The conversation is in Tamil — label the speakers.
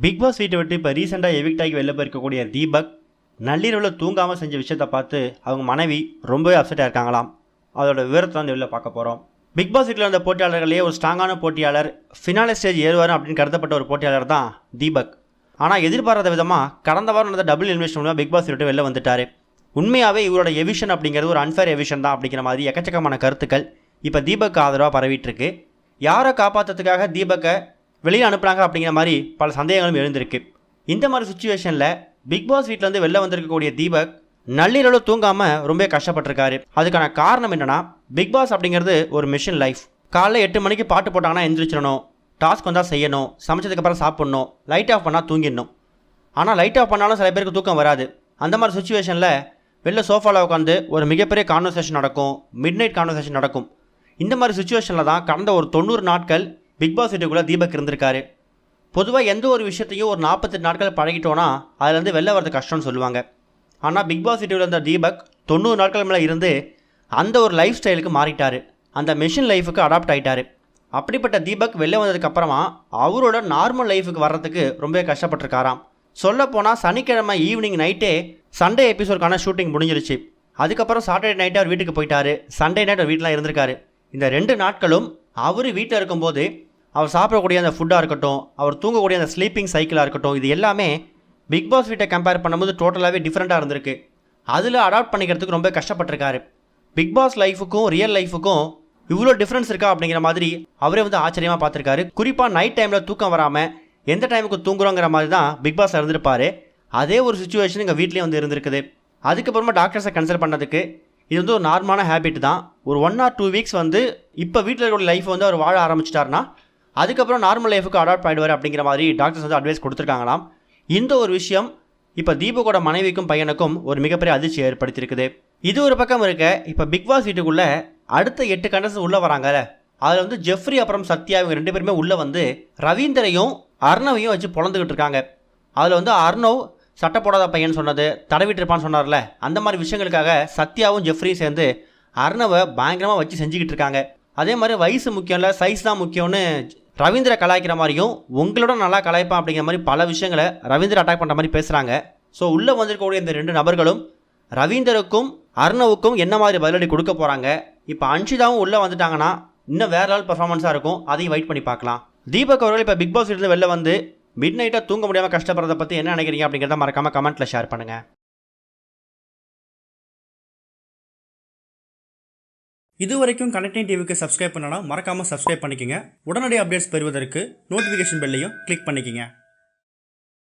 Speaker 1: பிக் பாஸ் வீட்டை விட்டு இப்போ ரீசெண்டாக எவிக்ட் ஆகி வெளில போயிருக்கக்கூடிய தீபக் நள்ளிரவில் தூங்காமல் செஞ்ச விஷயத்தை பார்த்து அவங்க மனைவி ரொம்பவே அப்செட்டாக இருக்காங்களாம். அதோட விவரத்தை வந்து வெளில பார்க்க போகிறோம். பிக் பாஸ் வீட்டில் வந்த போட்டியாளர்களே ஒரு ஸ்ட்ராங்கான போட்டியாளர், ஃபினாலே ஸ்டேஜ் ஏறுவார் அப்படின்னு கருதப்பட்ட ஒரு போட்டியாளர் தான் தீபக். ஆனால் எதிர்பாராத விதமாக கடந்த வாரம் நடந்த டபுள் எலிமினேஷன் மூலமாக பிக் பாஸ் விட்டு வெளில வந்துட்டார். உண்மையாகவே இவரோட எவிஷன் அப்படிங்கிறது ஒரு அன்ஃபேர் எவிஷன் தான் அப்படிங்கிற மாதிரி எக்கச்சக்கமான கருத்துக்கள் இப்போ தீபக் ஆதரவாக பரவிட்டு இருக்கு. யாரை காப்பாற்றுறதுக்காக தீபக்கை வெளியே அனுப்புனாங்க அப்படிங்கிற மாதிரி பல சந்தேகங்களும் எழுந்திருக்கு. இந்த மாதிரி சுச்சுவேஷனில் பிக் பாஸ் வீட்டிலேருந்து வெளில வந்திருக்கக்கூடிய தீபக் நள்ளிரவில் தூங்காமல் ரொம்ப கஷ்டப்பட்டிருக்காரு. அதுக்கான காரணம் என்னென்னா, பிக் பாஸ் அப்படிங்கிறது ஒரு மிஷன் லைஃப். காலைல 8 மணிக்கு பாட்டு போட்டாங்கன்னா எந்திரிச்சிடணும், டாஸ்க் வந்தால் செய்யணும், சமைச்சதுக்கப்புறம் சாப்பிட்ணும், லைட் ஆஃப் பண்ணால் தூங்கிடணும். ஆனால் லைட் ஆஃப் பண்ணாலும் சில பேருக்கு தூக்கம் வராது. அந்த மாதிரி சுச்சுவேஷனில் வெளில சோஃபாவில் உட்காந்து ஒரு மிகப்பெரிய கான்வர்சேஷன் நடக்கும், மிட் நைட் கான்வர்சேஷன் நடக்கும். இந்த மாதிரி சுச்சுவேஷனில் தான் கடந்த ஒரு 90 நாட்கள் பிக் பாஸ் வீட்டுக்குள்ளே தீபக் இருந்திருக்காரு. பொதுவாக எந்த ஒரு விஷயத்தையும் ஒரு 48 நாட்கள் பழகிட்டோன்னா அதுலேருந்து வெளில வரது கஷ்டம்னு சொல்லுவாங்க. ஆனால் பிக் பாஸ் வீட்டுக்குள்ள இருந்த தீபக் 90 நாட்கள் மேலே இருந்து அந்த ஒரு லைஃப் ஸ்டைலுக்கு மாறிட்டார். அந்த மெஷின் லைஃபுக்கு அடாப்ட் ஆகிட்டார். அப்படிப்பட்ட தீபக் வெளில வந்ததுக்கப்புறமா அவரோட நார்மல் லைஃபுக்கு வர்றதுக்கு ரொம்ப கஷ்டப்பட்டிருக்காராம். சொல்லப்போனால் சனிக்கிழமை ஈவினிங் நைட்டே சண்டே எபிசோடுக்கான ஷூட்டிங் முடிஞ்சிருச்சு. அதுக்கப்புறம் சாட்டர்டே நைட்டு அவர் வீட்டுக்கு போயிட்டார். சண்டே நைட் அவர் வீட்டில் இருந்திருக்காரு. இந்த 2 நாட்களும் அவர் வீட்டில் இருக்கும்போது அவர் சாப்பிடக்கூடிய அந்த ஃபுட்டாக இருக்கட்டும், அவர் தூங்கக்கூடிய அந்த ஸ்லீப்பிங் சைக்கிளாக இருக்கட்டும், இது எல்லாமே பிக் பாஸ் வீட்டை கம்பேர் பண்ணும்போது டோட்டலாகவே டிஃப்ரெண்ட்டாக இருந்திருக்கு. அதில் அடாப்ட் பண்ணிக்கிறதுக்கு ரொம்ப கஷ்டப்பட்டிருக்காரு. பிக் பாஸ் லைஃபுக்கும் ரியல் லைஃபுக்கும் இவ்வளோ டிஃப்ரென்ஸ் இருக்கா அப்படிங்கிற மாதிரி அவரே வந்து ஆச்சரியமாக பார்த்துருக்காரு. குறிப்பாக நைட் டைமில் தூக்கம் வராமல் எந்த டைமுக்கு தூங்குறோங்கிற மாதிரி தான் பிக் பாஸ் இருந்திருப்பார். அதே ஒரு சுச்சுவேஷன் எங்கள் வீட்லேயும் வந்து இருந்திருக்குது. அதுக்கப்புறமா டாக்டர்ஸை கன்சல்ட் பண்ணதுக்கு இது வந்து ஒரு நார்மலான ஹேபிட் தான். ஒரு 1 or 2 வீக்ஸ் வந்து இப்போ வீட்டில் இருக்கிற லைஃப் வந்து அவர் வாழ ஆரம்பிச்சிட்டாருன்னா அதுக்கப்புறம் நார்மல் லைஃபுக்கு அடாப்ட் ஆகிடுவார் அப்படிங்கிற மாதிரி டாக்டர்ஸ் வந்து அட்வைஸ் கொடுத்துருக்காங்களாம். இந்த ஒரு விஷயம் இப்போ தீபக்கோட மனைவிக்கும் பையனுக்கும் ஒரு மிகப்பெரிய அதிர்ச்சி ஏற்படுத்தியிருக்குது. இது ஒரு பக்கம் இருக்க, இப்போ பிக் பாஸ் வீட்டுக்குள்ளே அடுத்த 8 கண்டஸ்டன்ஸ் உள்ளே வராங்கல்ல, அதில் வந்து ஜெஃப்ரி அப்புறம் சத்யா இவங்க 2 பேருமே உள்ளே வந்து ரவீந்தரையும் அர்ணவையும் வச்சு பொழந்துக்கிட்டு இருக்காங்க. அதில் வந்து அர்ணவ் சட்டை போடாத பையன் சொன்னது, தடவிட்டு இருப்பான்னு சொன்னார்ல, அந்த மாதிரி விஷயங்களுக்காக சத்யாவும் ஜெஃப்ரியும் சேர்ந்து அர்ணவை பயங்கரமாக வச்சு செஞ்சுக்கிட்டு இருக்காங்க. அதே மாதிரி வயசு முக்கியம் இல்லை, சைஸ் தான் முக்கியம்னு ரவீந்திர கலாய்க்கிற மாதிரியும் உங்களோட நல்லா கலாய்ப்பான் அப்படிங்கிற மாதிரி பல விஷயங்களை ரவீந்திர அட்டாக் பண்ணுற மாதிரி பேசுகிறாங்க. ஸோ உள்ளே வந்திருக்கக்கூடிய இந்த 2 நபர்களும் ரவீந்தருக்கும் அர்ணவுக்கும் என்ன மாதிரி பதிலடி கொடுக்க போகிறாங்க. இப்போ அன்ஷிதாவும் உள்ளே வந்துட்டாங்கன்னா இன்னும் வேற லெவல் பர்ஃபார்மன்ஸாக இருக்கும். அதையும் வெயிட் பண்ணி பார்க்கலாம். தீபக் அவர்கள் இப்போ பிக் பாஸ் வீட்டில் வெளில வந்து மிட் நைட்டாக தூங்க முடியாமல் கஷ்டப்படுறதை பற்றி என்ன நினைக்கிறீங்க அப்படிங்கிறத மறக்காமல் கமெண்ட்டில் ஷேர் பண்ணுங்கள்.
Speaker 2: இதுவரைக்கும் கனெக்டிங் டிவிக்கு சப்ஸ்கிரைப் பண்ணனா மறக்காமல் சப்ஸ்கிரைப் பண்ணிக்கங்க. உடனடி அப்டேட்ஸ் பெறுவதற்கு நோட்டிஃபிகேஷன் பெல்லையும் கிளிக் பண்ணிக்கங்க.